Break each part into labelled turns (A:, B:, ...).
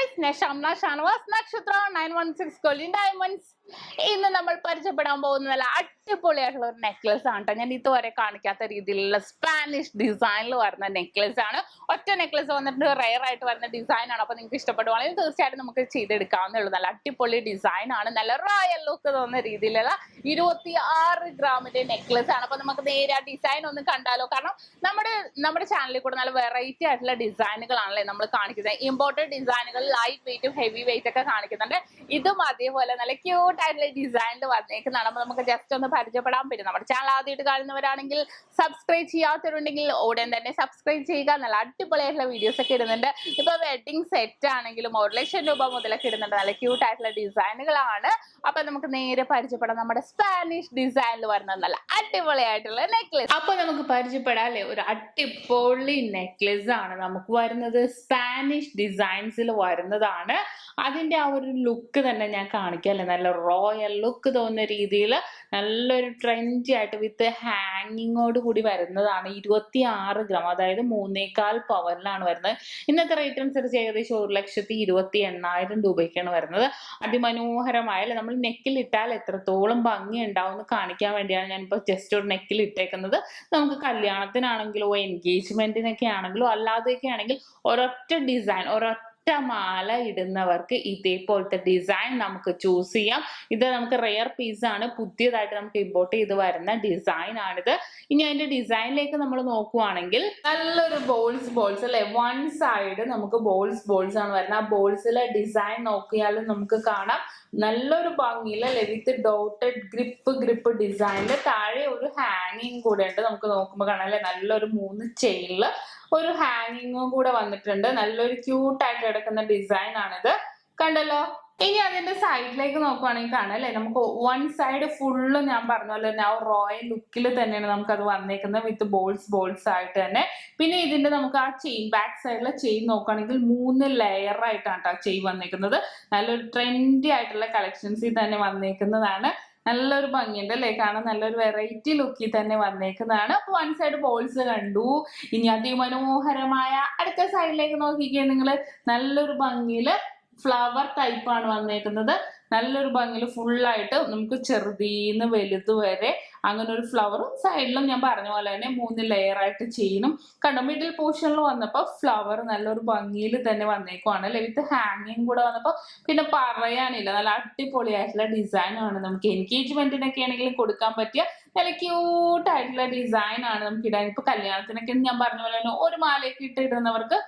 A: Guys, ഞാൻ ഷംന ഷാനവാസ്, നക്ഷത്ര 916 കൊല്ലി diamonds. ഇന്ന് നമ്മൾ പരിചയപ്പെടാൻ പോകുന്ന നല്ല അടിപൊളിയായിട്ടുള്ള ഒരു നെക്ലസ് ആണ് കേട്ടോ. ഞാൻ ഇതുവരെ കാണിക്കാത്ത രീതിയിലുള്ള സ്പാനിഷ് ഡിസൈനിൽ വരുന്ന നെക്ലസ് ആണ്. ഒറ്റ നെക്ലസ് വന്നിട്ട് റെയർ ആയിട്ട് വരുന്ന ഡിസൈൻ ആണ്. അപ്പൊ നിങ്ങൾക്ക് ഇഷ്ടപ്പെടുവാണെങ്കിൽ തീർച്ചയായിട്ടും നമുക്ക് ചെയ്തെടുക്കാവുന്നേ ഉള്ളൂ. നല്ല അടിപൊളി ഡിസൈൻ ആണ്. നല്ല റോയൽ ലുക്ക് തോന്നുന്ന രീതിയിലുള്ള 26 ഗ്രാമിന്റെ നെക്ലസ് ആണ്. അപ്പൊ നമുക്ക് നേരെ ആ ഡിസൈൻ ഒന്ന് കണ്ടാലോ. കാരണം നമ്മുടെ ചാനലിൽ കൂടെ നല്ല വെറൈറ്റി ആയിട്ടുള്ള ഡിസൈനുകളാണല്ലേ നമ്മൾ കാണിക്കുന്നത്. ഇമ്പോർട്ടഡ് ഡിസൈനുകൾ ലൈറ്റ് വെയിറ്റും ഹെവി വെയിറ്റ് ഒക്കെ കാണിക്കുന്നുണ്ട്. ഇതും അതേപോലെ നല്ല ക്യൂട്ട് ആയിട്ടുള്ള ഡിസൈനിൽ വന്നേക്കുന്നതാണ്. അപ്പൊ നമുക്ക് ജസ്റ്റ് ഒന്ന് പരിചയപ്പെടാൻ പറ്റും. നമ്മുടെ ചാനൽ ആദ്യമായിട്ട് കാണുന്നവരാണെങ്കിൽ സബ്സ്ക്രൈബ് ചെയ്യാത്തവരുണ്ടെങ്കിൽ ഉടൻ തന്നെ സബ്സ്ക്രൈബ് ചെയ്യുക. നല്ല അടിപൊളിയായിട്ടുള്ള വീഡിയോസ് ഒക്കെ ഇടുന്നുണ്ട്. ഇപ്പൊ വെഡിങ് സെറ്റ് ആണെങ്കിലും 1,00,000 രൂപ മുതലൊക്കെ ഇടുന്നുണ്ട്. നല്ല ക്യൂട്ട് ആയിട്ടുള്ള ഡിസൈനുകളാണ്. അപ്പൊ നമുക്ക് നേരെ പരിചയപ്പെടാം നമ്മുടെ സ്പാനിഷ് ഡിസൈനിൽ വരുന്ന നല്ല അടിപൊളിയായിട്ടുള്ള നെക്ലസ്. അപ്പൊ നമുക്ക് പരിചയപ്പെടാം അല്ലെ, ഒരു അടിപൊളി നെക്ലസ് ആണ് നമുക്ക് വരുന്നത്. സ്പാനിഷ് ഡിസൈൻസിൽ വരുന്നതാണ്. അതിന്റെ ആ ഒരു ലുക്ക് തന്നെ ഞാൻ കാണിക്കാം അല്ലെ, നല്ല റോയൽ ലുക്ക് തോന്നുന്ന രീതിയിൽ നല്ലൊരു ട്രെൻഡി ആയിട്ട് വിത്ത് ഹാങ്ങിങ്ങോട് കൂടി വരുന്നതാണ്. 26 ഗ്രാം, അതായത് 3.25 പവനിലാണ് വരുന്നത്. ഇന്നത്തെ റേറ്റ് അനുസരിച്ച് ഏകദേശം 1,28,000 രൂപയ്ക്കാണ് വരുന്നത്. അതിമനോഹരമായ അല്ലെ, നമ്മൾ നെക്കിൽ ഇട്ടാൽ എത്രത്തോളം ഭംഗി ഉണ്ടാവും എന്ന് കാണിക്കാൻ വേണ്ടിയാണ് ഞാനിപ്പോൾ ജസ്റ്റ് ഒരു നെക്കിൽ ഇട്ടേക്കുന്നത്. നമുക്ക് കല്യാണത്തിനാണെങ്കിലോ എൻഗേജ്മെന്റിനൊക്കെ ആണെങ്കിലോ അല്ലാതെയൊക്കെ ആണെങ്കിൽ ഒരൊറ്റ ഡിസൈൻ, ഒരൊറ്റ മാല ഇടുന്നവർക്ക് ഇതേപോലത്തെ ഡിസൈൻ നമുക്ക് ചൂസ് ചെയ്യാം. ഇത് നമുക്ക് റെയർ പീസ് ആണ്, പുതിയതായിട്ട് നമുക്ക് ഇമ്പോർട്ട് ചെയ്ത് വരുന്ന ഡിസൈൻ ആണിത്. ഇനി അതിന്റെ ഡിസൈനിലേക്ക് നമ്മൾ നോക്കുവാണെങ്കിൽ നല്ലൊരു ബോൾസ് അല്ലെ, വൺ സൈഡ് നമുക്ക് ബോൾസ് ആണ് വരുന്നത്. ആ ബോൾസിലെ ഡിസൈൻ നോക്കിയാലും നമുക്ക് കാണാം നല്ലൊരു ഭംഗിയില് അല്ലെ, വിത്ത് ഡോട്ടഡ് ഗ്രിപ്പ് ഡിസൈനില് താഴെ ഒരു ഹാങ്ങിങ് കൂടെ ഉണ്ട്. നമുക്ക് നോക്കുമ്പോൾ കാണാം അല്ലെ, നല്ലൊരു 3 ചെയിനില് ഒരു ഹാങ്ങിങ്ങും കൂടെ വന്നിട്ടുണ്ട്. നല്ലൊരു ക്യൂട്ടായിട്ട് കിടക്കുന്ന ഡിസൈൻ ആണിത്, കണ്ടല്ലോ. ഇനി അതിന്റെ സൈഡിലേക്ക് നോക്കുവാണെങ്കിൽ കാണാം അല്ലെ, നമുക്ക് വൺ സൈഡ് ഫുള്ള് ഞാൻ പറഞ്ഞ പോലെ തന്നെ ആ റോയൽ ലുക്കിൽ തന്നെയാണ് നമുക്ക് അത് വന്നേക്കുന്നത്, വിത്ത് ബോൾസ് ആയിട്ട് തന്നെ. പിന്നെ ഇതിന്റെ നമുക്ക് ആ ചെയിൻ, ബാക്ക് സൈഡിലെ ചെയിൻ നോക്കുകയാണെങ്കിൽ 3 ലെയർ ആയിട്ടാണ് ആ ചെയിൻ വന്നേക്കുന്നത്. നല്ലൊരു ട്രെൻഡി ആയിട്ടുള്ള കളക്ഷൻസിൽ തന്നെ വന്നേക്കുന്നതാണ്. നല്ലൊരു ഭംഗിയുണ്ട് അല്ലെ, കാണാൻ നല്ലൊരു വെറൈറ്റി ലുക്കിൽ തന്നെ വന്നേക്കുന്നതാണ്. അപ്പൊ വൺ സൈഡ് ബോൾസ് കണ്ടു. ഇനി അതിമനോഹരമായ അടുത്ത സൈഡിലേക്ക് നോക്കിക്കേ നിങ്ങൾ, നല്ലൊരു ഭംഗിയില് ഫ്ലവർ ടൈപ്പ് ആണ് വന്നേക്കുന്നത്. നല്ലൊരു ഭംഗിയിൽ ഫുള്ളായിട്ട് നമുക്ക് ചെറുതീന്ന് വലുത് വരെ അങ്ങനെ ഒരു ഫ്ലവറും സൈഡിലും ഞാൻ പറഞ്ഞ പോലെ തന്നെ 3 ലെയർ ആയിട്ട് ചെയ്യണം. കണ്ടോ, മിഡിൽ പോർഷനിൽ വന്നപ്പോ ഫ്ലവർ നല്ലൊരു ഭംഗിയിൽ തന്നെ വന്നേക്കുവാണ് അല്ലെ, വിത്ത് ഹാങ്ങിങ് കൂടെ വന്നപ്പോ പിന്നെ പറയാനില്ല, നല്ല അടിപൊളിയായിട്ടുള്ള ഡിസൈൻ ആണ്. നമുക്ക് എൻഗേജ്മെന്റിനൊക്കെ ആണെങ്കിലും കൊടുക്കാൻ പറ്റിയ നല്ല ക്യൂട്ട് ആയിട്ടുള്ള ഡിസൈൻ ആണ് നമുക്ക് ഇടാൻ. ഇപ്പൊ കല്യാണത്തിനൊക്കെ ഞാൻ പറഞ്ഞ പോലെ തന്നെ ഒരു മാലയൊക്കെ ഇടുന്നവർക്ക്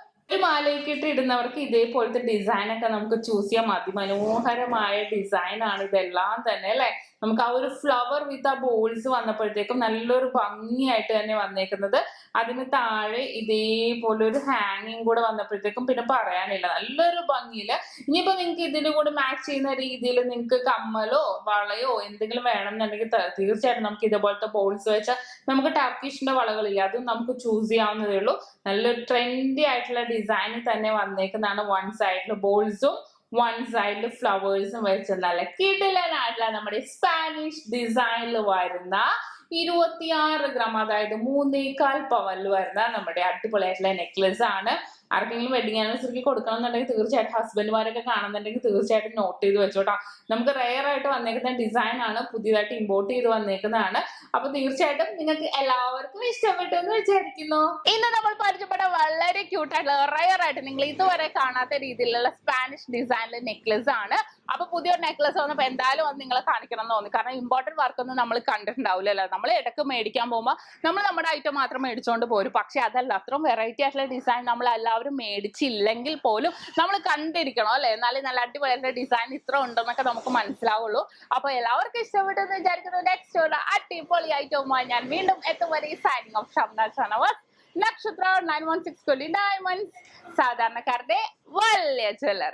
A: ഇതേപോലത്തെ ഡിസൈൻ ഒക്കെ നമുക്ക് ചൂസ് ചെയ്യാം. അതിമനോഹരമായ ഡിസൈൻ ആണ് ഇതെല്ലാം തന്നെ അല്ലെ. നമുക്ക് ആ ഒരു ഫ്ലവർ വിത്ത് ആ ബോൾസ് വന്നപ്പോഴത്തേക്കും നല്ലൊരു ഭംഗിയായിട്ട് തന്നെ വന്നേക്കുന്നത്. അതിന് താഴെ ഇതേപോലെ ഒരു ഹാങ്ങിങ് കൂടെ വന്നപ്പോഴത്തേക്കും പിന്നെ പറയാനില്ല, നല്ലൊരു ഭംഗിയില്. ഇനിയിപ്പോ നിങ്ങൾക്ക് ഇതിന്റെ കൂടെ മാച്ച് ചെയ്യുന്ന രീതിയിൽ നിങ്ങൾക്ക് കമ്മലോ വളയോ എന്തെങ്കിലും വേണമെന്നുണ്ടെങ്കിൽ തീർച്ചയായിട്ടും നമുക്ക് ഇതേപോലത്തെ ബോൾസ് വെച്ചാൽ നമുക്ക് ടർക്കിഷിന്റെ വളകളില്ല, അതും നമുക്ക് ചൂസ് ചെയ്യാവുന്നതേ ഉള്ളൂ. നല്ലൊരു ട്രെൻഡി ആയിട്ടുള്ള ഡിസൈനിൽ തന്നെ വന്നേക്കുന്നതാണ്. വൺ സൈഡിൽ ബോൾസും വൺ സൈഡിൽ ഫ്ലവേഴ്സും വെച്ച് നല്ല കിടിലനായിട്ടുള്ള നമ്മുടെ സ്പാനിഷ് ഡിസൈനിൽ വരുന്ന 26 ഗ്രാം, അതായത് 3.25 പവനിൽ വരുന്ന നമ്മുടെ അടിപൊളിയായിട്ടുള്ള നെക്ലസ് ആണ്. ആർക്കെങ്കിലും വെഡിങ് ആനിവേഴ്സറിക്ക് കൊടുക്കണം എന്നുണ്ടെങ്കിൽ തീർച്ചയായിട്ടും ഹസ്ബൻഡ്മാരൊക്കെ കാണുന്നുണ്ടെങ്കിൽ തീർച്ചയായിട്ടും നോട്ട് ചെയ്ത് വെച്ചോട്ടാ. നമുക്ക് റെയർ ആയിട്ട് വന്നേക്കുന്ന ഡിസൈൻ ആണ്, പുതിയതായിട്ട് ഇമ്പോർട്ട് ചെയ്ത് വന്നേക്കുന്നതാണ്. അപ്പൊ തീർച്ചയായിട്ടും നിങ്ങൾക്ക് എല്ലാവർക്കും ഇഷ്ടപ്പെട്ടു എന്ന് വിചാരിക്കുന്നു. ഇന്ന് നമ്മൾ പരിചയപ്പെട്ട വളരെ ക്യൂട്ടായിട്ടുള്ള റെയർ ആയിട്ട് നിങ്ങൾ ഇതുവരെ കാണാത്ത രീതിയിലുള്ള സ്പാനിഷ് ഡിസൈനിലെ നെക്ലസ് ആണ്. അപ്പൊ പുതിയൊരു നെക്ലസ് വന്നപ്പോൾ എന്തായാലും അത് നിങ്ങളെ കാണിക്കണം എന്ന് തോന്നി. കാരണം ഇമ്പോർട്ടന്റ് വർക്ക് ഒന്നും നമ്മൾ കണ്ടിട്ടുണ്ടാവില്ലല്ലോ. നമ്മൾ ഇടയ്ക്ക് മേടിക്കാൻ പോകുമ്പോൾ നമ്മൾ നമ്മുടെ ഐറ്റം മാത്രം മേടിച്ചുകൊണ്ട് പോരും. പക്ഷെ അതല്ല, അത്രയും വെറൈറ്റി ആയിട്ടുള്ള ഡിസൈൻ നമ്മൾ എല്ലാവരും മേടിച്ചില്ലെങ്കിൽ പോലും നമ്മൾ കണ്ടിരിക്കണം അല്ലെ, എന്നാലും നല്ല അടിപൊളിയായിട്ടുള്ള ഡിസൈൻ ഇത്ര ഉണ്ടെന്നൊക്കെ നമുക്ക് മനസ്സിലാവുള്ളൂ. അപ്പൊ എല്ലാവർക്കും ഇഷ്ടപ്പെട്ടെന്ന് വിചാരിക്കുന്നു. നെക്സ്റ്റ് ഒരു അടിപൊളി ഐറ്റവുമായി ഞാൻ വീണ്ടും എത്തും വരെ സൈനിങ് ഓഫ് ഷംന ഷാനവാസ്, നക്ഷത്ര 916 കൊല്ലി ഡയമണ്ട്സ്, സാധാരണക്കാരുടെ വലിയ ജ്വല്ലർ.